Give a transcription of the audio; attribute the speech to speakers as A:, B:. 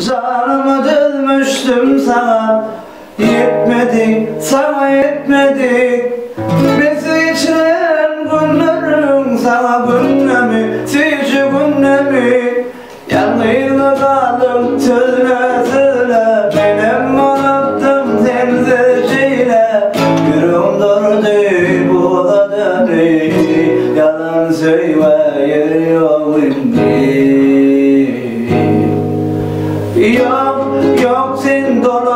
A: Canımı dözmüştüm sana, yetmedi, sana yetmedi. Bizi içilen günlerim sana gündemi, sizce gündemi. Yalnız kaldım sözüne söyle, benim unuttum sensizciyle. Yüreğim durdu bu kadar, yalan söyle yeri yok indi. Yok yok sen dolu